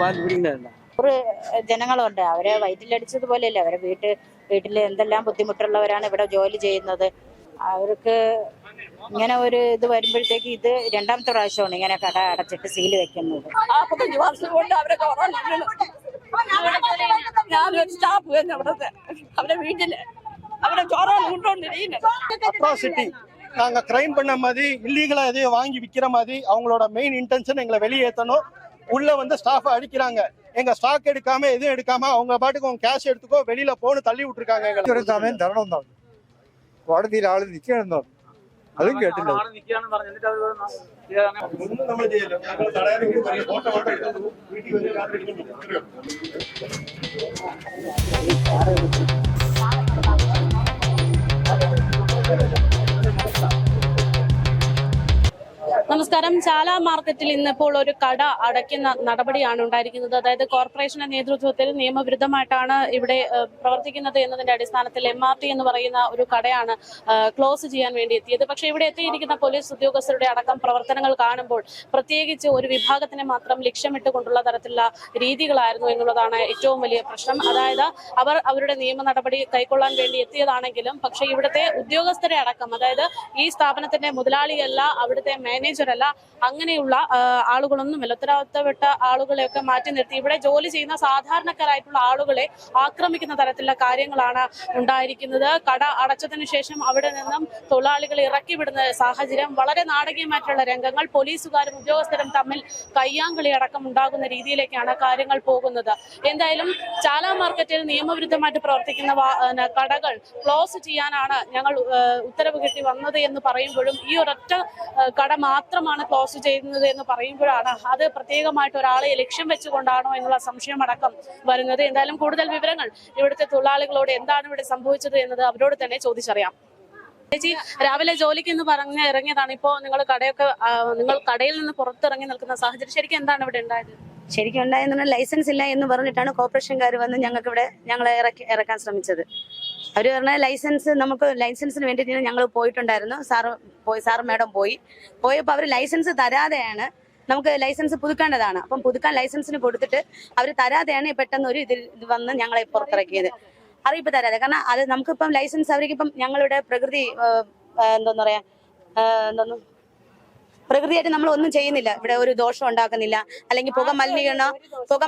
പാല് കുടിക്കുന്നതല്ല. ജനങ്ങളുണ്ട്, അവരെ വയറ്റിലടിച്ചതുപോലെയല്ലേ. അവരെ വീട്ടിൽ എന്തെല്ലാം ബുദ്ധിമുട്ടുള്ളവരാണ് ഇവിടെ ജോലി ചെയ്യുന്നത്. അവർക്ക് ഇങ്ങനെ ഒരു ഇത് വരുമ്പോഴത്തേക്ക് ഇത് രണ്ടാമത്തെ പ്രാവശ്യമാണ് ഇങ്ങനെ കട അടച്ചിട്ട് സീല് വെക്കുന്നത്. 45 വർഷം കൊണ്ട് അവരെ ഞാനൊരു സ്റ്റാഫ് തന്നെ അവരെ വീട്ടില് அவரை ஜோரம் அட்ராசிட்டி நாங்க கிரைம் பண்ண மாதிரி இல்லீகலா எதையும் வாங்கி விக்கிற மாதிரி அவங்களோட மெயின் இன்டென்ஷன் எங்களை வெளியேற்றணும். உள்ள வந்து ஸ்டாஃபை அடிக்கிறாங்க. எங்க ஸ்டாக் எடுக்காம எதுவும் எடுக்காம அவங்க பாட்டுக்கு உங்க கேஷ் எடுத்துக்கோ வெளியில போன்னு தள்ளி விட்டுருக்காங்க. സമയം തരണം എന്നാണ് കോടതിയിൽ ആള് നിൽക്കണം. അതും കേട്ടില്ല. നമസ്കാരം. ചാല മാർക്കറ്റിൽ ഇന്നിപ്പോൾ ഒരു കട അടയ്ക്കുന്ന നടപടിയാണ് ഉണ്ടായിരിക്കുന്നത്. അതായത് കോർപ്പറേഷന്റെ നേതൃത്വത്തിൽ നിയമവിരുദ്ധമായിട്ടാണ് ഇവിടെ പ്രവർത്തിക്കുന്നത് എന്നതിന്റെ അടിസ്ഥാനത്തിൽ MRT എന്ന് പറയുന്ന ഒരു കടയാണ് ക്ലോസ് ചെയ്യാൻ വേണ്ടി എത്തിയത്. പക്ഷേ ഇവിടെ എത്തിയിരിക്കുന്ന പോലീസ് ഉദ്യോഗസ്ഥരുടെ അടക്കം പ്രവർത്തനങ്ങൾ കാണുമ്പോൾ പ്രത്യേകിച്ച് ഒരു വിഭാഗത്തിനെ മാത്രം ലക്ഷ്യമിട്ടുകൊണ്ടുള്ള തരത്തിലുള്ള രീതികളായിരുന്നു എന്നുള്ളതാണ് ഏറ്റവും വലിയ പ്രശ്നം. അതായത് അവർ അവരുടെ നിയമ നടപടി കൈക്കൊള്ളാൻ വേണ്ടി എത്തിയതാണെങ്കിലും പക്ഷേ ഇവിടുത്തെ ഉദ്യോഗസ്ഥരെ അടക്കം, അതായത് ഈ സ്ഥാപനത്തിന്റെ മുതലാളിയല്ല, അവിടുത്തെ മാനേജറല്ല, അങ്ങനെയുള്ള ആളുകളൊന്നുമല്ല, ഉത്തരവാദിത്തപ്പെട്ട ആളുകളെയൊക്കെ മാറ്റി നിർത്തി ഇവിടെ ജോലി ചെയ്യുന്ന സാധാരണക്കാരായിട്ടുള്ള ആളുകളെ ആക്രമിക്കുന്ന തരത്തിലുള്ള കാര്യങ്ങളാണ് ഉണ്ടായിരിക്കുന്നത്. കട അടച്ചതിനു ശേഷം അവിടെ നിന്നും തൊഴിലാളികളെ ഇറക്കി വിടുന്ന സാഹചര്യം, വളരെ നാടകീയമായിട്ടുള്ള രംഗങ്ങൾ, പോലീസുകാരും ഉദ്യോഗസ്ഥരും തമ്മിൽ കയ്യാങ്കളി അടക്കം ഉണ്ടാകുന്ന രീതിയിലേക്കാണ് കാര്യങ്ങൾ പോകുന്നത്. എന്തായാലും ചാല മാർക്കറ്റിൽ നിയമവിരുദ്ധമായിട്ട് പ്രവർത്തിക്കുന്ന കടകൾ ക്ലോസ് ചെയ്യാനാണ് ഞങ്ങൾ ഉത്തരവ് കിട്ടി വന്നത് എന്ന് പറയുമ്പോഴും ഈ ഒരൊറ്റ കട മാത്രമാണ് ക്ലോസ് ചെയ്യുന്നത് എന്ന് പറയുമ്പോഴാണ് അത് പ്രത്യേകമായിട്ട് ഒരാളെ ലക്ഷ്യം വെച്ചുകൊണ്ടാണോ എന്നുള്ള സംശയമടക്കം വരുന്നത്. എന്തായാലും കൂടുതൽ വിവരങ്ങൾ ഇവിടുത്തെ തൊഴിലാളികളോട് എന്താണ് ഇവിടെ സംഭവിച്ചത് എന്നത് അവരോട് തന്നെ ചോദിച്ചറിയാം. ചേച്ചി, രാവിലെ ജോലിക്ക് എന്ന് പറഞ്ഞ് ഇറങ്ങിയതാണ്. ഇപ്പോൾ നിങ്ങൾ കടയിൽ നിന്ന് പുറത്തിറങ്ങി നിൽക്കുന്ന സാഹചര്യം, ശരിക്കും എന്താണ് ഇവിടെ ഉണ്ടായത്? ശരിക്കും ഉണ്ടായെന്ന് ലൈസൻസ് ഇല്ല എന്ന് പറഞ്ഞിട്ടാണ് കോർപ്പറേഷൻകാർ വന്ന് ഞങ്ങളെ ഇറക്കാൻ ശ്രമിച്ചത്. അവർ പറഞ്ഞ നമുക്ക് ലൈസൻസിന് വേണ്ടിയിട്ട് ഞങ്ങൾ പോയിട്ടുണ്ടായിരുന്നു. സാറും മാഡം പോയപ്പോൾ അവർ ലൈസൻസ് തരാതെയാണ്, നമുക്ക് ലൈസൻസ് പുതുക്കേണ്ടതാണ്. അപ്പം പുതുക്കാൻ ലൈസൻസിന് കൊടുത്തിട്ട് അവർ തരാതെയാണ് പെട്ടെന്ന് ഒരു ഇത് വന്ന് ഞങ്ങളെ പുറത്തിറക്കിയത്, അറിയിപ്പ് തരാതെ. കാരണം അത് നമുക്കിപ്പം ലൈസൻസ് അവർക്കിപ്പം ഞങ്ങളുടെ പ്രകൃതിയായിട്ട് നമ്മൾ ഒന്നും ചെയ്യുന്നില്ല. ഇവിടെ ഒരു ദോഷം ഉണ്ടാക്കുന്നില്ല, അല്ലെങ്കിൽ പുക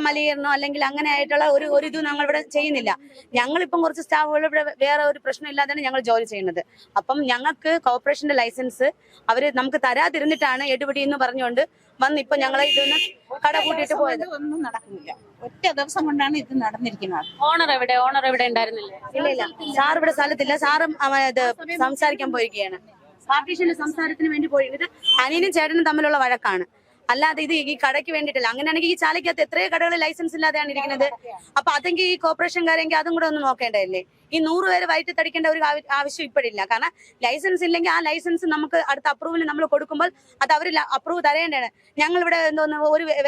മലിനീകരണോ അല്ലെങ്കിൽ അങ്ങനെ ആയിട്ടുള്ള ഒരു ഇതും ഞങ്ങൾ ഇവിടെ ചെയ്യുന്നില്ല. ഞങ്ങളിപ്പം കുറച്ച് സ്റ്റാഫുകൾ ഇവിടെ വേറെ ഒരു പ്രശ്നം ഇല്ലാതെയാണ് ഞങ്ങൾ ജോലി ചെയ്യുന്നത്. അപ്പം ഞങ്ങൾക്ക് കോർപ്പറേഷന്റെ ലൈസൻസ് നമുക്ക് തരാതിരുന്നിട്ടാണ് എടുപിടി എന്ന് പറഞ്ഞുകൊണ്ട് വന്ന് ഇപ്പൊ ഞങ്ങളെ ഇതൊന്ന് കട കൂട്ടിയിട്ട് പോയത്. ഒന്നും നടക്കുന്നില്ല, ഒറ്റ ദിവസം കൊണ്ടാണ് ഇത് നടന്നിരിക്കുന്നത്. ഓണർ എവിടെ ഉണ്ടായിരുന്നില്ലേ? ഇല്ല, സാർ ഇവിടെ സ്ഥലത്തില്ല. സാറും സംസാരിക്കാൻ പോയിരിക്കുകയാണ്. പാർട്ടീഷന്റെ സംസാരത്തിന് വേണ്ടി പോയി. ഇത് അനിയനും ചേട്ടനും തമ്മിലുള്ള വഴക്കാണ്, അല്ലാതെ ഇത് ഈ കടയ്ക്ക് വേണ്ടിയിട്ടില്ല. അങ്ങനെയാണെങ്കിൽ ഈ ചാലക്കകത്ത് എത്രയോ കടകൾ ലൈസൻസ് ഇല്ലാതെയാണ് ഇരിക്കുന്നത്. അപ്പൊ അതെങ്കിൽ ഈ കോർപ്പറേഷൻകാരെങ്കിൽ അതും കൂടെ ഒന്ന് നോക്കേണ്ടതല്ലേ? ഈ 100 പേര് വയറ്റി തടിക്കേണ്ട ഒരു ആവശ്യം ഇപ്പോഴില്ല. കാരണം ലൈസൻസ് ഇല്ലെങ്കിൽ ആ ലൈസൻസ് നമുക്ക് അടുത്ത അപ്രൂവൽ നമ്മൾ കൊടുക്കുമ്പോൾ അത് അവർ അപ്രൂവ് തരേണ്ടതാണ്. ഞങ്ങളിവിടെ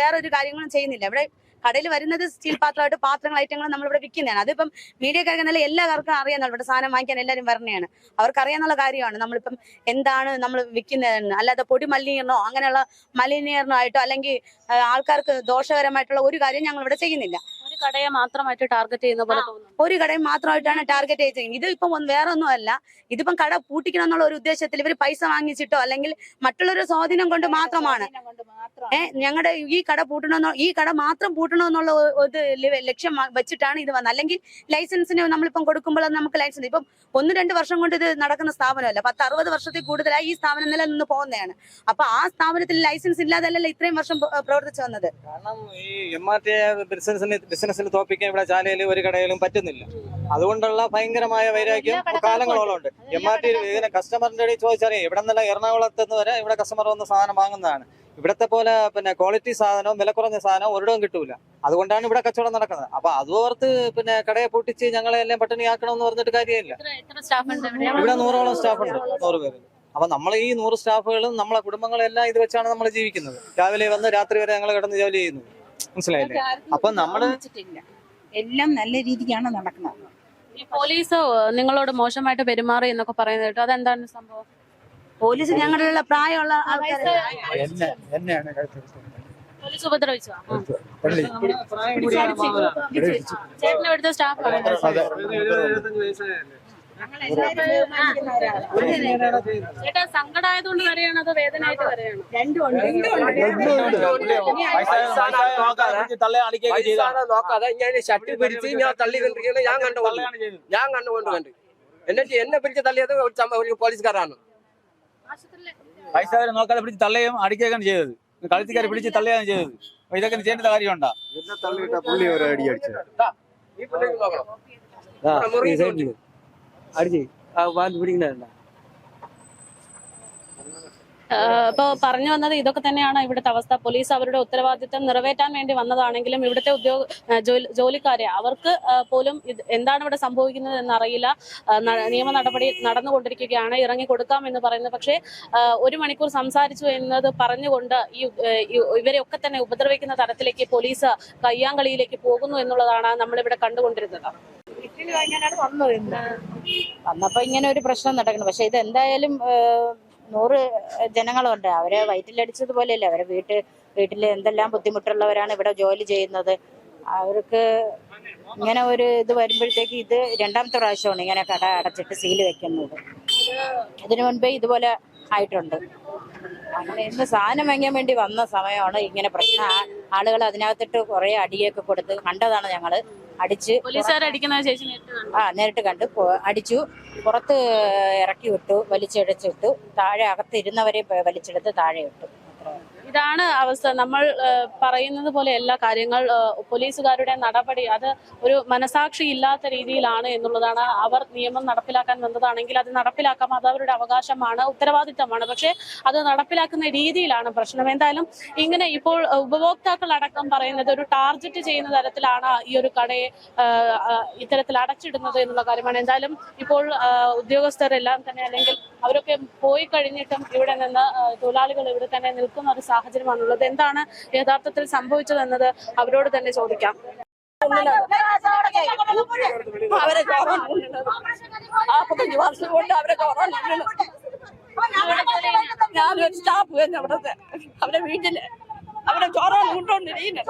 വേറൊരു കാര്യങ്ങളും ചെയ്യുന്നില്ല. ഇവിടെ കടയിൽ വരുന്നത് സ്റ്റീൽ പാത്രങ്ങൾ ഐറ്റങ്ങൾ നമ്മളിവിടെ വിൽക്കുന്നതാണ്. അതിപ്പം മീഡിയക്കാർക്ക് നല്ല എല്ലാവർക്കും അറിയാന്നുള്ള, ഇവിടെ സാധനം വാങ്ങിക്കാൻ എല്ലാവരും വരണയാണ്, അവർക്കറിയാന്നുള്ള കാര്യമാണ് നമ്മളിപ്പം എന്താണ് നമ്മൾ വിൽക്കുന്നതെന്ന്. അല്ലാതെ പൊടി മലിനീകരണോ അങ്ങനെയുള്ള മലിനീകരണമായിട്ടോ അല്ലെങ്കിൽ ആൾക്കാർക്ക് ദോഷകരമായിട്ടുള്ള ഒരു കാര്യം ഞങ്ങൾ ഇവിടെ ചെയ്യുന്നില്ല. ഒരു കടയെ മാത്രമായിട്ട് ടാർഗറ്റ് ചെയ്യുന്ന പോലെ തോന്നുന്നു. ഒരു കടയെ മാത്രമായിട്ടാണ് ടാർഗറ്റ് ചെയ്യുന്നത്. ഇതിപ്പം വേറെ ഒന്നുമല്ല, ഇതിപ്പം കട പൂട്ടിക്കണം എന്നുള്ള ഒരു ഉദ്ദേശത്തിൽ ഇവർ പൈസ വാങ്ങിച്ചിട്ടോ അല്ലെങ്കിൽ മറ്റുള്ളൊരു സ്വാധീനം കൊണ്ട് മാത്രമാണ് ഞങ്ങളുടെ ഈ കട മാത്രം പൂട്ടണമെന്നുള്ള ഒരു ലക്ഷ്യം വെച്ചിട്ടാണ് ഇത് വന്നത്. അല്ലെങ്കിൽ ലൈസൻസിന് നമ്മളിപ്പം കൊടുക്കുമ്പോൾ നമുക്ക് ലൈസൻസ് ഇപ്പം 1-2 വർഷം കൊണ്ട് ഇത് നടക്കുന്ന സ്ഥാപനമല്ല, 10-60 വർഷത്തിൽ കൂടുതലായി ഈ സ്ഥാപനം നിലനിന്ന് പോകുന്നതാണ്. അപ്പൊ ആ സ്ഥാപനത്തിൽ ലൈസൻസ് ഇല്ലാതല്ല ഇത്രയും വർഷം പ്രവർത്തിച്ചു വന്നത്. കാരണം ഈ MRT ബിസിനസിന് തോപ്പിക്കാൻ ഇവിടെ ചാലയിൽ ഒരു കടയിലും പറ്റുന്നില്ല. അതുകൊണ്ടുള്ള ഭയങ്കരമായ വൈരാഗ്യം കാലങ്ങളോളം ഉണ്ട്. MRT ഇതിനെ കസ്റ്റമറിന്റെ ഇടയിൽ ചോദിച്ചറിയാം. ഇവിടെ നിന്നല്ല എറണാകുളത്ത് നിന്ന് വരെ ഇവിടെ കസ്റ്റമർ വന്ന് സാധനം വാങ്ങുന്നതാണ്. ഇവിടത്തെ പോലെ ക്വാളിറ്റി സാധനവും വില കുറഞ്ഞ സാധനവും ഒരിടവും കിട്ടൂല. അതുകൊണ്ടാണ് ഇവിടെ കച്ചവടം നടക്കുന്നത്. അപ്പൊ അതോർത്ത് കടയെ പൊട്ടിച്ച് ഞങ്ങളെ എല്ലാം പട്ടിണിയാക്കണം എന്ന് പറഞ്ഞിട്ട് കാര്യമില്ല. ഇവിടെ 100ഓളം സ്റ്റാഫുണ്ട്, 100 പേര്. അപ്പൊ നമ്മൾ ഈ 100 സ്റ്റാഫുകളും നമ്മളെ കുടുംബങ്ങളെല്ലാം ഇത് വെച്ചാണ് നമ്മൾ ജീവിക്കുന്നത്. രാവിലെ വന്ന് രാത്രി വരെ ഞങ്ങൾ കിടന്ന് ജോലി ചെയ്യുന്നത്, മനസ്സിലായില്ലേ? അപ്പൊ നമ്മള് എല്ലാം നല്ല രീതിക്കാണ് നടക്കുന്നത്. ഈ പോലീസ് നിങ്ങളോട് മോശമായിട്ട് പെരുമാറി എന്നൊക്കെ പറയുന്നത് കേട്ടോ, അതെന്താണ് സംഭവം? പോലീസ് ഞങ്ങളുടെ പ്രായമുള്ള ആൾക്കാരെ പോലീസ് ഉപദ്രവിച്ചോ? പള്ളി ചേട്ടൻ ഇവിടുത്തെ സ്റ്റാഫാണ്. ചേട്ടാ സങ്കടമായതുകൊണ്ട് കരയാണോ അതോ വേദനയായിട്ട് കരയാണോ? നോക്കാതെ ഞാൻ ഷട്ടി പിടിച്ച് ഞാൻ തള്ളി കണ്ടിരിക്കുന്നത് ഞാൻ കണ്ടുകൊണ്ട് എന്നിട്ട് എന്നെ പിടിച്ച് തള്ളിയത് ഒരു പോലീസുകാരാണ്. പൈസ നോക്കാതെ പിടിച്ച് തള്ളയും അടിക്കുകയാണ് ചെയ്തത്. കളിച്ചുകാരെ പിടിച്ച് തള്ളുകയാണ് ചെയ്തത്. ഇതൊക്കെ ചെയ്യേണ്ട കാര്യമുണ്ടോ? എന്നെ തള്ളിയിട്ട പുള്ളി ഒരു അടി അടിച്ചത്. ഈ പിള്ളേർക്ക് നോക്കണം. അടിച്ച് പിടിക്കുന്ന ഇപ്പൊ പറഞ്ഞു വന്നത് ഇതൊക്കെ തന്നെയാണ് ഇവിടുത്തെ അവസ്ഥ. പോലീസ് അവരുടെ ഉത്തരവാദിത്തം നിറവേറ്റാൻ വേണ്ടി വന്നതാണെങ്കിലും ഇവിടുത്തെ ജോലിക്കാരെ അവർക്ക് പോലും എന്താണ് ഇവിടെ സംഭവിക്കുന്നത് എന്നറിയില്ല. നിയമ നടപടി നടന്നുകൊണ്ടിരിക്കുകയാണ്, ഇറങ്ങി കൊടുക്കാം എന്ന് പറയുന്നത്. പക്ഷേ 1 മണിക്കൂർ സംസാരിച്ചു എന്നത് പറഞ്ഞുകൊണ്ട് ഇവരെയൊക്കെ തന്നെ ഉപദ്രവിക്കുന്ന തരത്തിലേക്ക് പോലീസ് കയ്യാങ്കളിയിലേക്ക് പോകുന്നു എന്നുള്ളതാണ് നമ്മളിവിടെ കണ്ടുകൊണ്ടിരുന്നത്. വന്നപ്പോ ഇങ്ങനെ ഒരു പ്രശ്നം നടക്കണം. പക്ഷെ ഇത് എന്തായാലും 100 ജനങ്ങളുണ്ട്. അവരെ വയറ്റിലടിച്ചതുപോലെയല്ലേ. അവരെ വീട്ടിൽ എന്തെല്ലാം ബുദ്ധിമുട്ടുള്ളവരാണ് ഇവിടെ ജോലി ചെയ്യുന്നത്. അവർക്ക് ഇങ്ങനെ ഒരു ഇത് വരുമ്പോഴത്തേക്ക് ഇത് 2ാമത്തെ പ്രാവശ്യമാണ് ഇങ്ങനെ കട അടച്ചിട്ട് സീല് വെക്കുന്നത്. ഇതിനു മുൻപേ ഇതുപോലെ ആയിട്ടുണ്ട്. അങ്ങനെ ഇന്ന് സാധനം വാങ്ങാൻ വേണ്ടി വന്ന സമയമാണ് ഇങ്ങനെ പ്രശ്നം. ആളുകൾ അതിനകത്തിട്ട് കുറെ അടിയൊക്കെ കൊടുത്ത് കണ്ടതാണ്. ഞങ്ങള് അടിച്ച് നേരിട്ട് കണ്ട് അടിച്ചു, പുറത്ത് ഇറക്കി വിട്ടു, വലിച്ചെടുത്തിട്ടു, താഴെ അകത്തിരുന്നവരെ വലിച്ചെടുത്ത് താഴെ ഇട്ടു. ഇതാണ് അവസ്ഥ. നമ്മൾ പറയുന്നത് പോലെ എല്ലാ കാര്യങ്ങൾ പോലീസുകാരുടെ നടപടി അത് ഒരു മനസാക്ഷി ഇല്ലാത്ത രീതിയിലാണ് എന്നുള്ളതാണ്. അവർ നിയമം നടപ്പിലാക്കാൻ വന്നതാണെങ്കിൽ അത് നടപ്പിലാക്കാം, അത് അവരുടെ അവകാശമാണ്, ഉത്തരവാദിത്തമാണ്. പക്ഷെ അത് നടപ്പിലാക്കുന്ന രീതിയിലാണ് പ്രശ്നം. എന്തായാലും ഇങ്ങനെ ഇപ്പോൾ ഉപഭോക്താക്കൾ അടക്കം പറയുന്നത് ഒരു ടാർഗറ്റ് ചെയ്യുന്ന തരത്തിലാണ് ഈ ഒരു കടയെ ഇത്തരത്തിൽ അടച്ചിടുന്നത് എന്നുള്ള കാര്യമാണ്. എന്തായാലും ഇപ്പോൾ ഉദ്യോഗസ്ഥരെല്ലാം തന്നെ അല്ലെങ്കിൽ അവരൊക്കെ പോയി കഴിഞ്ഞിട്ടും ഇവിടെ നിന്ന് തൊഴിലാളികൾ ഇവിടെ തന്നെ നിൽക്കുന്ന ഒരു സാഹചര്യമാണുള്ളത്. എന്താണ് യഥാർത്ഥത്തിൽ സംഭവിച്ചതെന്നത് അവരോട് തന്നെ ചോദിക്കാം. അവരെ വർഷം കൊണ്ട് അവരെ ഞാനൊരു സ്റ്റാഫ് തന്നെ അവിടുത്തെ അവരെ വീട്ടില് അവരെ ചോറാണ് കൊണ്ടോണ്ടിരിക്കുന്നത്.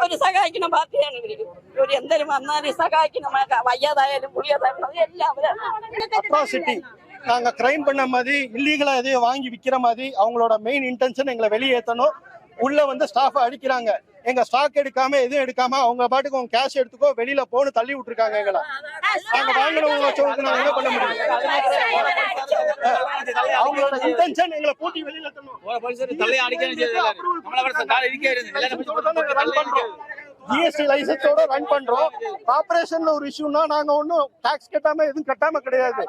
ഒരു സഹായിക്കുന്ന പാർട്ടിയാണ് ഇവര്. ഒരു എന്തെങ്കിലും വന്നാലും സഹായിക്കുന്ന വയ്യാതായാലും പുളിയതായാലും എല്ലാം அட்ராசிட்டி நாங்க கிரைம் பண்ண மாதிரி இல்லீகலா எதையும் வாங்கி விக்கிற மாதிரி அவங்களோட மெயின் இன்டென்ஷன் எங்களை வெளியேற்றணும். உள்ள வந்து ஸ்டாஃபை அடிக்கிறாங்க. எங்க ஸ்டாக் எடுக்காம எதுவும் எடுக்காம அவங்க பாட்டுக்கு உங்க கேஷ் எடுத்துக்கோ வெளியில போன்னு தள்ளி விட்டுருக்காங்க. எங்களை நாங்க வாங்கினவங்க வச்சவங்களுக்கு நாங்க என்ன பண்ண முடியும்? அவங்களோட இன்டென்ஷன் எங்களை பூட்டி வெளியில ஜிஎஸ்டி லைசன்ஸோட ரன் பண்றோம். கார்பரேஷன்ல ஒரு இஷ்யூனா நாங்க ஒன்னும் டாக்ஸ் கட்டாம எதுவும் கட்டாம கிடையாது.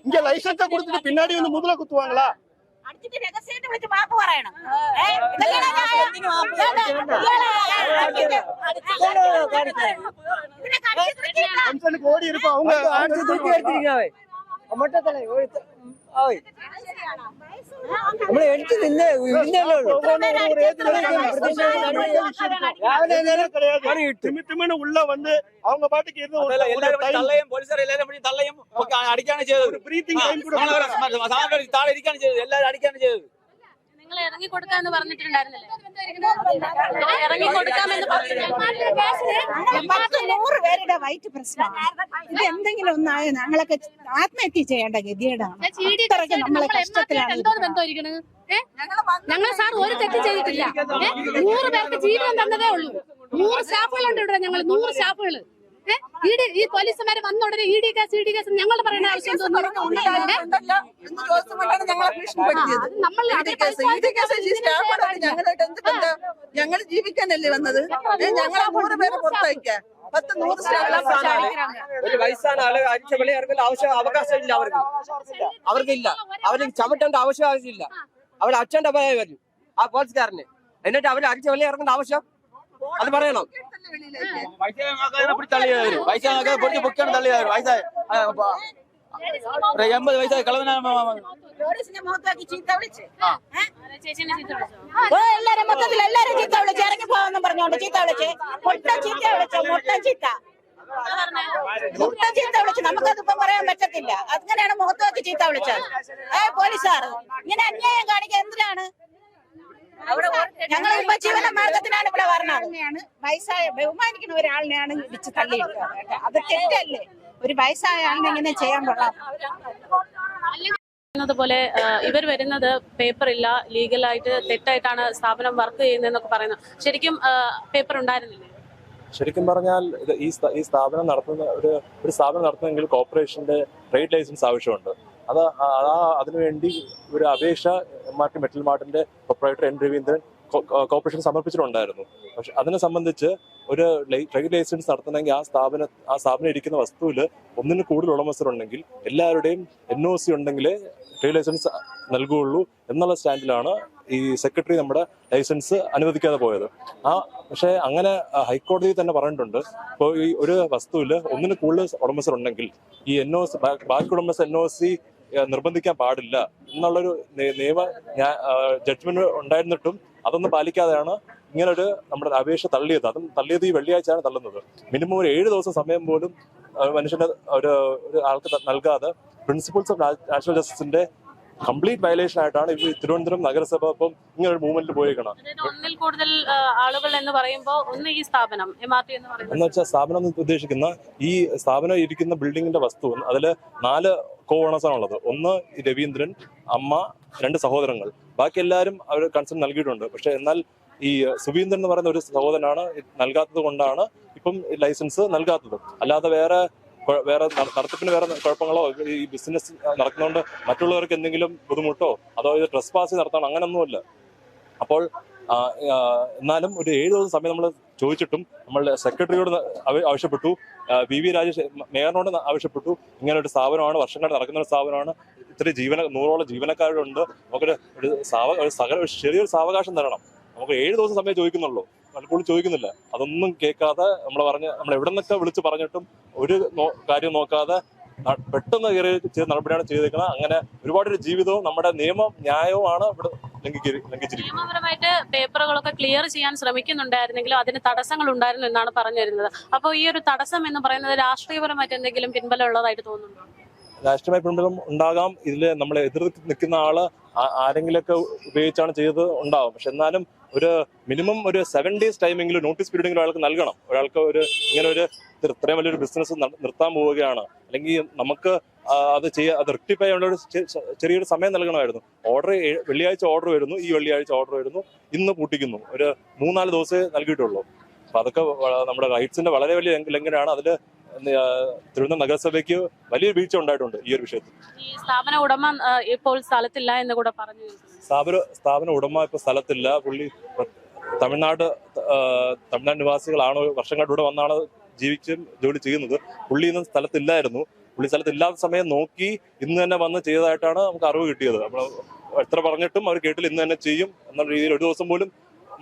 இங்க லைசன்ஸை கொடுத்துட்டு பின்னாடி வந்து முதல்ல குத்துவாங்களா? ஓடி இருக்கும் அவங்க உள்ள வந்து அவங்க பாட்டுக்கு അടിക്കാണ് ചെയ്തത്. താഴെ ഇരിക്കാണ് ചെയ്തത്. എല്ലാവരും അടിക്കാണ് ചെയ്തത്. നിങ്ങൾ ഇറങ്ങി കൊടുക്കാന്ന് പറഞ്ഞിട്ടുണ്ടായിരുന്നില്ലേ? ഇറങ്ങി കൊടുക്കാമെന്ന് പറഞ്ഞു. 100 പേരുടെ വയറ്റ് പ്രശ്നമാണ്. ഇത് എന്തെങ്കിലും ഒന്നായ ഞങ്ങളൊക്കെ ആത്മഹത്യ ചെയ്യേണ്ട ഗതികേടാണ്. നമ്മളെ കഷ്ടത്തിലാണ്. ഞങ്ങൾ സാർ ഒരു തെറ്റ് ചെയ്തിട്ടില്ല. 100 പേർക്ക് ജീവിതം തന്നതേ ഉള്ളൂ. 100 സ്റ്റാഫുകളുണ്ട് ഇവിടെ. ഞങ്ങൾ 100 സ്റ്റാഫുകൾ. ഈ പോലീസുമാര് വന്ന ഉടനെ ഇ ഡി കേസ് ഞങ്ങൾ പറയുന്ന ആവശ്യം ഞങ്ങൾ ജീവിക്കാനല്ലേ വന്നത്? ഞങ്ങളെ 100 പേരെ പുറത്തയക്കാം. 10-100 ഒരു വയസ്സാണ് ആള് അടിച്ച വെളി ഇറങ്ങേണ്ട അവകാശമില്ല അവർക്കില്ല. അവര് ചവിട്ടേണ്ട ആവശ്യമില്ല. അവര് അച്ഛന്റെ ഭയം വരും ആ പോലീസുകാരന്. എന്നിട്ട് അവര് അടിച്ച വെളി ഇറങ്ങേണ്ട ആവശ്യം അത് പറയണം. പൈസ തള്ളിയവര് പൈസ പൊടിച്ച് പൊക്കിയാണ് തള്ളിയവര്. വയസ്സായ 80 വയസ്സായ കളവനാ എല്ലാരും മൊത്തത്തിൽ എല്ലാരും ചീത്ത വിളിച്ച് ഇറങ്ങി പോകാന്നും പറഞ്ഞോണ്ട് ചീത്ത വിളിച്ച് മുട്ട ചീത്ത വിളിച്ച് നമുക്കതിപ്പം പറയാൻ പറ്റത്തില്ല. അങ്ങനെയാണ് മുഖത്ത് നോക്കി ചീത്ത വിളിച്ചത്. പോലീസുകാർ ഇങ്ങനെ അന്യായം കാണിക്കാൻ എന്തിനാണ്? ഞങ്ങൾ ഉപജീവന മാർഗത്തിനാണ് ഇവിടെ വരുന്നത്. വയസ്സായ ബഹുമാനിക്കുന്ന ഒരാളിനെയാണ് ഇടിച്ച് തള്ളിയിട്ടത്. അത് തെറ്റല്ലേ? ഒരു വയസ്സായ ആളിനെ ഇങ്ങനെ ചെയ്യാൻ കൊള്ളാം. പോലെ ഇവർ വരുന്നത് പേപ്പർ ഇല്ല, ലീഗലായിട്ട് തെറ്റായിട്ടാണ് സ്ഥാപനം വർക്ക് ചെയ്യുന്നതെന്നൊക്കെ പറയുന്നു. ശരിക്കും പേപ്പർ ഉണ്ടായിരുന്നില്ലേ? ശരിക്കും പറഞ്ഞാൽ ഈ സ്ഥാപനം നടത്തുന്ന ഒരു സ്ഥാപനം നടത്തുന്നെങ്കിൽ കോർപ്പറേഷന്റെ ട്രേഡ് ലൈസൻസ് ആവശ്യമുണ്ട്. അതിനുവേണ്ടി ഒരു അപേക്ഷ MRT മെറ്റൽ മാർട്ടിന്റെ പ്രൊപ്പറേറ്റർ N. രവീന്ദ്രൻ കോർപ്പറേഷൻ സമർപ്പിച്ചിട്ടുണ്ടായിരുന്നു. പക്ഷെ അതിനെ സംബന്ധിച്ച് ഒരു ട്രേഡ് ലൈസൻസ് നടത്തണമെങ്കിൽ ആ സ്ഥാപനം ഇരിക്കുന്ന വസ്തുവിൽ ഒന്നിന് കൂടുതൽ ഉടമസ്ഥരുണ്ടെങ്കിൽ എല്ലാവരുടെയും NOC ഉണ്ടെങ്കിലേ ട്രേഡ് ലൈസൻസ് നൽകുകയുള്ളൂ എന്നുള്ള സ്റ്റാൻഡിലാണ് ഈ സെക്രട്ടറി നമ്മുടെ ലൈസൻസ് അനുവദിക്കാതെ പോയത്. പക്ഷേ അങ്ങനെ ഹൈക്കോടതി തന്നെ പറഞ്ഞിട്ടുണ്ട്. ഇപ്പോൾ ഈ ഒരു വസ്തുവിൽ ഒന്നിന് കൂടുതൽ ഉടമസ്ഥരുണ്ടെങ്കിൽ ഈ NOC ബാക്കി ഉടമസ്ഥ NOC നിർബന്ധിക്കാൻ പാടില്ല എന്നുള്ളൊരു നിയമ ജഡ്ജ്മെന്റ് ഉണ്ടായിരുന്നിട്ടും അതൊന്നും പാലിക്കാതെയാണ് ഇങ്ങനൊരു നമ്മുടെ അപേക്ഷ തള്ളിയത്. അതും തള്ളിയത് ഈ വെള്ളിയാഴ്ചയാണ് തള്ളുന്നത്. മിനിമം ഒരു 7 ദിവസം സമയം പോലും മനുഷ്യന് ഒരു ആൾക്ക് നൽകാതെ പ്രിൻസിപ്പിൾസ് ഓഫ് നാച്ചുറൽ ജസ്റ്റിസിന്റെ കംപ്ലീറ്റ് വയലേഷൻ ആയിട്ടാണ് ഈ തിരുവനന്തപുരം നഗരസഭ ഇപ്പം ഇങ്ങനെ ഒരു മൂവ്മെന്റ് പോയേക്കണം. ഒന്നിൽ കൂടുതൽ ആളുകൾ എന്ന് പറയുമ്പോൾ ഒന്ന് ഈ സ്ഥാപനം MRT എന്ന് വെച്ചാൽ സ്ഥാപനം ഉദ്ദേശിക്കുന്ന ഈ സ്ഥാപനം ഇരിക്കുന്ന ബിൽഡിങ്ങിന്റെ വസ്തു അതിൽ 4 കോ ഓണേഴ്സ് ആണുള്ളത്. ഒന്ന് രവീന്ദ്രൻ, അമ്മ, 2 സഹോദരങ്ങൾ. ബാക്കി എല്ലാവരും അവർ കൺസേൺ നൽകിയിട്ടുണ്ട്. പക്ഷെ എന്നാൽ ഈ സുവീന്ദ്രൻ എന്ന് പറയുന്ന ഒരു സഹോദരനാണ് നൽകാത്തത് കൊണ്ടാണ് ഇപ്പം ലൈസൻസ് നൽകാത്തത്. അല്ലാതെ വേറെ നടത്തിപ്പിന് വേറെ കുഴപ്പങ്ങളോ ഈ ബിസിനസ് നടക്കുന്നതുകൊണ്ട് മറ്റുള്ളവർക്ക് എന്തെങ്കിലും ബുദ്ധിമുട്ടോ അതോ ഇത് ട്രസ്പാസ് നടത്തണം അങ്ങനൊന്നുമില്ല. അപ്പോൾ എന്നാലും ഒരു 7 ദിവസം സമയം നമ്മൾ ചോദിച്ചിട്ടും നമ്മൾ സെക്രട്ടറിയോട് ആവശ്യപ്പെട്ടു, VV രാജേഷ് മേയറിനോട് ആവശ്യപ്പെട്ടു. ഇങ്ങനെ ഒരു സ്ഥാപനമാണ്, വർഷങ്ങൾ നടക്കുന്ന ഒരു സ്ഥാപനമാണ്, ഇത്ര 100ഓളം ജീവനക്കാരുണ്ട്, നമുക്കൊരു ചെറിയൊരു സാവകാശം തരണം. നമുക്ക് 7 ദിവസം സമയം ചോദിക്കുന്നുള്ളൂ, പലപ്പോഴും ചോദിക്കുന്നില്ല. അതൊന്നും കേൾക്കാതെ നമ്മൾ എവിടെ നിന്നൊക്കെ വിളിച്ച് പറഞ്ഞിട്ടും ഒരു കാര്യം നോക്കാതെ പെട്ടെന്ന് കയറി ചെയ്ത നടപടിയാണ് ചെയ്തേക്കുന്നത്. അങ്ങനെ ഒരുപാട് ജീവിതവും നമ്മുടെ ന്യായവുമാണ് ഇവിടെ ലംഘിച്ചിരിക്കുന്നത്. നിയമപരമായിട്ട് പേപ്പറുകളൊക്കെ ക്ലിയർ ചെയ്യാൻ ശ്രമിക്കുന്നുണ്ടായിരുന്നെങ്കിലും അതിന് തടസ്സങ്ങൾ ഉണ്ടായിരുന്നു എന്നാണ് പറഞ്ഞു വരുന്നത്. അപ്പോൾ ഈ ഒരു തടസ്സം എന്ന് പറയുന്നത് രാഷ്ട്രീയപരമായിട്ട് എന്തെങ്കിലും പിൻബലം ഉള്ളതായിട്ട് തോന്നുന്നുണ്ടോ? രാഷ്ട്രീയ പിൻബലം ഉണ്ടാകാം. ഇതിൽ നമ്മളെ എതിർ നിൽക്കുന്ന ആള് ആരെങ്കിലുമൊക്കെ ഉപയോഗിച്ചാണ് ചെയ്തത് ഉണ്ടാവും. പക്ഷെ എന്നാലും ഒരു മിനിമം ഒരു 7 days ടൈമെങ്കിലും നോട്ടീസ് പീരീഡെങ്കിലും ഒരാൾക്ക് നൽകണം. ഒരാൾക്ക് ഇങ്ങനെ ഇത്രയും വലിയൊരു ബിസിനസ് നിർത്താൻ പോവുകയാണ്, അല്ലെങ്കിൽ നമുക്ക് അത് റെക്ടിഫൈ ചെയ്യാനുള്ള ഒരു ചെറിയൊരു സമയം നൽകണമായിരുന്നു. വെള്ളിയാഴ്ച ഓർഡർ വരുന്നു, ഈ വെള്ളിയാഴ്ച ഓർഡർ വരുന്നു, ഇന്ന് പൂട്ടിക്കുന്നു. ഒരു 3-4 ദിവസമേ നൽകിയിട്ടുള്ളൂ. അപ്പൊ അതൊക്കെ നമ്മുടെ റൈറ്റ്സിന്റെ വളരെ വലിയ ലംഘനമാണ്. അതില് തിരുവനന്തപുരം നഗരസഭയ്ക്ക് വലിയൊരു വീഴ്ച ഉണ്ടായിട്ടുണ്ട് ഈ ഒരു വിഷയത്തിൽ. ഈ സ്ഥാപന ഉടമ ഇപ്പോൾ സ്ഥലത്തില്ല എന്ന് കൂടെ പറഞ്ഞു. സ്ഥാപന ഉടമ ഇപ്പൊ സ്ഥലത്തില്ല. പുള്ളി തമിഴ്നാട് നിവാസികളാണ്, വർഷങ്ങളുടെ കൂടെ വന്നാണ് ജോലി ചെയ്യുന്നത്. പുള്ളി ഇന്ന് സ്ഥലത്തില്ലായിരുന്നു. പുള്ളി സ്ഥലത്തില്ലാത്ത സമയം നോക്കി ഇന്ന് തന്നെ വന്ന് ചെയ്തതായിട്ടാണ് നമുക്ക് അറിവ് കിട്ടിയത്. നമ്മൾ എത്ര പറഞ്ഞിട്ടും അവർ കേട്ടില്ല, ഇന്ന് തന്നെ ചെയ്യും എന്നുള്ള രീതിയിൽ 1 ദിവസം പോലും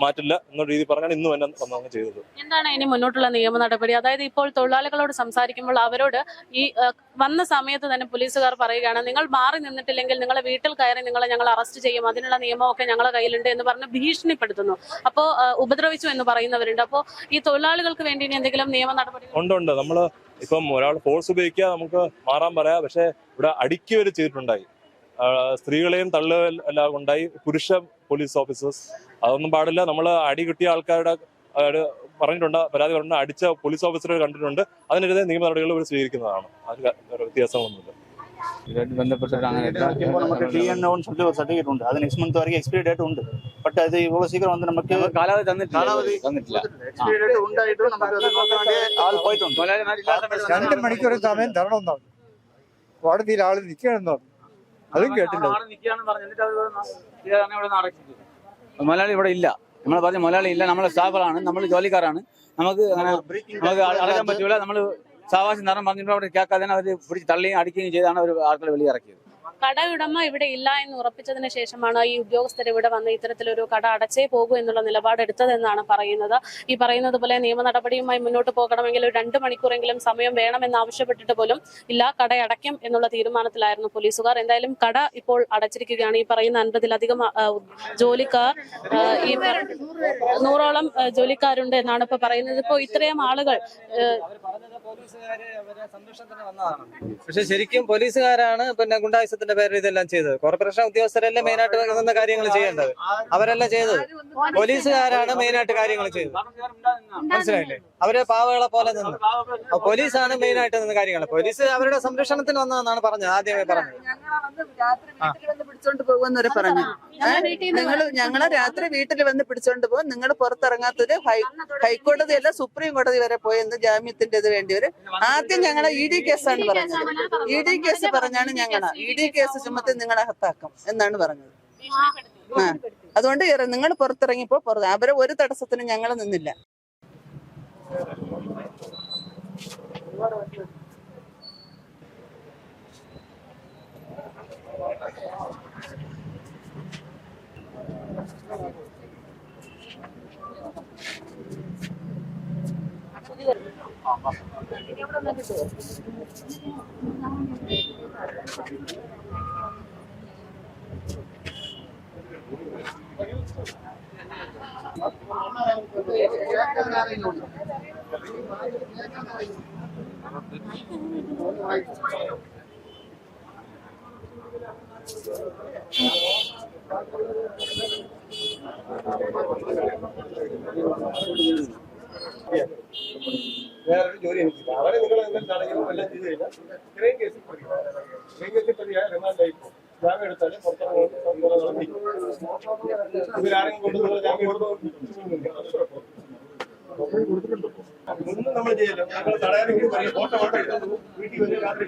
മാറ്റില്ല എന്നുള്ള രീതി പറഞ്ഞാണ് ഇന്ന് തന്നെ വന്നാണ് ചെയ്തത്. എന്താണ് ഇനി മുന്നോട്ടുള്ള നിയമ നടപടി? അതായത് ഇപ്പോൾ തൊഴിലാളികളോട് സംസാരിക്കുമ്പോൾ അവരോട് ഈ വന്ന സമയത്ത് തന്നെ പോലീസുകാർ പറയുകയാണ്, നിങ്ങൾ മാറി നിന്നിട്ടില്ലെങ്കിൽ നിങ്ങളെ വീട്ടിൽ കയറി ഞങ്ങൾ അറസ്റ്റ് ചെയ്യും, അതിനുള്ള നിയമമൊക്കെ ഞങ്ങളുടെ കയ്യിലുണ്ട് എന്ന് പറഞ്ഞ് ഭീഷണിപ്പെടുത്തുന്നു. അപ്പോൾ ഉപദ്രവിച്ചു എന്ന് പറയുന്നവരുണ്ട്. അപ്പോൾ ഈ തൊഴിലാളികൾക്ക് വേണ്ടി ഇനി എന്തെങ്കിലും നിയമ നടപടി ഉണ്ട്? നമ്മള് ഇപ്പം ഒരാൾ ഫോഴ്സ് ഉപയോഗിക്കുക, നമുക്ക് മാറാൻ പറയാം. പക്ഷെ ഇവിടെ അടിക്കുക വരെ ചെയ്തിട്ടുണ്ടായി. സ്ത്രീകളെയും എല്ലാം ഉണ്ടായി, പുരുഷ പോലീസ് ഓഫീസേഴ്സ്. അതൊന്നും പാടില്ല. നമ്മൾ അടി കിട്ടിയ ആൾക്കാരുടെ പറഞ്ഞിട്ടുണ്ട്, പരാതി പറഞ്ഞിട്ടുണ്ട്, അടിച്ച പോലീസ് ഓഫീസറെ കണ്ടിട്ടുണ്ട്. അതിനെതിരെ നിയമ നടപടികൾ ഇവർ സ്വീകരിക്കുന്നതാണ്. അതിൽ വ്യത്യാസമൊന്നുമില്ല. ഇതായിട്ട് ബന്ധപ്പെട്ടിട്ട് അങ്ങനെ നമുക്ക് TN சொல்லி ஒரு சர்டிஃபிகேட் உண்டு. அது நெக்ஸ்ட் மந்த் வரைக்கும் எக்ஸ்பைரி டேட் உண்டு. பட் அது இவ்வளவு சீக்கிரம் வந்து நமக்கு കാലാവധി തന്നിട്ടില്ല. എക്സ്പൈരി ഡേറ്റ് ഉണ്ടായിട്ട് നമുക്ക് അത് നോക്കാൻ വേണ്ടി ആൾ പോയിട്ടുണ്ട്. 2 മണിക്കൂർ സമയം തരണമെന്നാണ് കോടതിയിൽ ആള് നിൽക്കണമെന്നാണ്. അതും കേട്ടില്ല. മലയാളി ഇവിടെ ഇല്ല. നമ്മൾ പറഞ്ഞ മലയാളി ഇല്ല, നമ്മളെ സ്റ്റാഫുകളാണ്, നമ്മൾ ജോലിക്കാരാണ്. നമുക്ക് അടക്കാൻ പറ്റൂല. നമ്മൾ സാവാസി നിറം പറഞ്ഞിട്ട് അവിടെ കേൾക്കാതെ അവർ പിടിച്ച് തള്ളിയും അടിക്കുകയും ചെയ്താണ് ഒരു ആൾക്കാർ വെളിയിറക്കിയത്. കടയുടമ ഇവിടെ ഇല്ല എന്ന് ഉറപ്പിച്ചതിന് ശേഷമാണ് ഈ ഉദ്യോഗസ്ഥർ ഇവിടെ വന്ന് ഇത്തരത്തിലൊരു കട അടച്ചേ പോകൂ എന്നുള്ള നിലപാടെടുത്തതെന്നാണ് പറയുന്നത്. ഈ പറയുന്നത് പോലെ നിയമ നടപടിയുമായി മുന്നോട്ട് പോകണമെങ്കിൽ ഒരു 2 മണിക്കൂറെങ്കിലും സമയം വേണമെന്ന് ആവശ്യപ്പെട്ടിട്ട് പോലും ഇല്ല, കട അടയ്ക്കും എന്നുള്ള തീരുമാനത്തിലായിരുന്നു പോലീസുകാർ. എന്തായാലും കട ഇപ്പോൾ അടച്ചിരിക്കുകയാണ്. ഈ പറയുന്ന 50-ലധികം ജോലിക്കാർ, ഈ 100ഓളം ജോലിക്കാരുണ്ട് എന്നാണ് ഇപ്പൊ പറയുന്നത്. ഇപ്പോ ഇത്രയും ആളുകൾ പോലീസുകാര് അവരെ സന്തോഷത്തിന് വന്നതാണ്. പക്ഷെ ശരിക്കും പോലീസുകാരാണ് പിന്നെ ഗുണ്ടായുസത്തിന്റെ കോർപ്പറേഷന്റെ പേരിൽ ഇതെല്ലാം ചെയ്തത്. കോർപ്പറേഷൻ ഉദ്യോഗസ്ഥരല്ലേ മെയിനായിട്ട് നിന്ന കാര്യങ്ങൾ ചെയ്യേണ്ടത്, അവരല്ല ചെയ്തത്. പോലീസുകാരാണ് മെയിനായിട്ട് കാര്യങ്ങൾ ചെയ്തത്. മനസ്സിലായില്ലേ? അവരെ പാവകളെ പോലെ നിന്ന് പോലീസാണ് മെയിനായിട്ട് നിന്ന് കാര്യങ്ങൾ. പോലീസ് അവരുടെ സംരക്ഷണത്തിന് വന്നതെന്നാണ് പറഞ്ഞത്, ആദ്യമേ പറഞ്ഞത്. പിടിച്ചോണ്ട് പോകുമെന്നവരെ പറഞ്ഞു. ഞങ്ങളെ രാത്രി വീട്ടിൽ വന്ന് പിടിച്ചോണ്ട് പോകും, നിങ്ങൾ പുറത്തിറങ്ങാത്തൊരു ഹൈക്കോടതിയല്ല സുപ്രീം കോടതി വരെ പോയെന്ന് ജാമ്യത്തിന്റെ ഇത് വേണ്ടിയവര് ആദ്യം ഞങ്ങളെ ED കേസാണ് പറഞ്ഞത്. ED കേസ് പറഞ്ഞാണ് ED കേസ് ചുമത്തി നിങ്ങളെ അകത്താക്കും എന്നാണ് പറഞ്ഞത്. അതുകൊണ്ട് നിങ്ങൾ പുറത്തിറങ്ങിപ്പോ അവരെ ഒരു തടസ്സത്തിനും ഞങ്ങൾ നിന്നില്ല. വേറൊരു ജോലി എനിക്കില്ല. അവരെ നിങ്ങൾ എന്തെങ്കിലും തടയുകയും എല്ലാം ചെയ്ത് കഴിഞ്ഞാൽ ഇത്രയും കേസിൽ പ്രതിയായ റിമാൻഡായി പോകും. ജാമ്യം എടുത്താലും പുറത്തിറങ്ങി ഇവരാരെങ്കിലും കൊണ്ട് നിങ്ങൾ ജാമ്യം ഒന്നും നമ്മൾ ചെയ്യില്ല. ഞങ്ങൾ തടയാനെങ്കിലും പറയും, ഫോട്ടോ എടുത്തു വീട്ടിൽ വരെ രാത്രി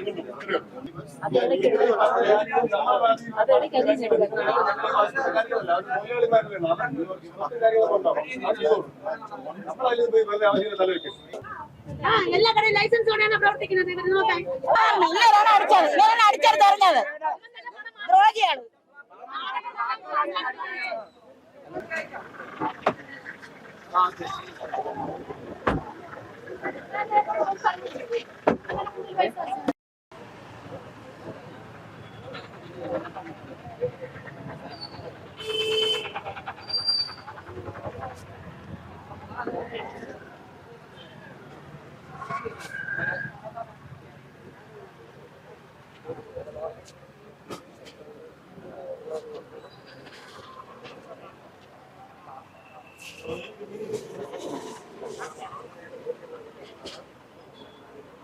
എല്ലാ കടയും ലൈസൻസോടെയാണ് പ്രവർത്തിക്കുന്നത്. അടിച്ചറിഞ്ഞത് ദ്രോഹിയാണ്.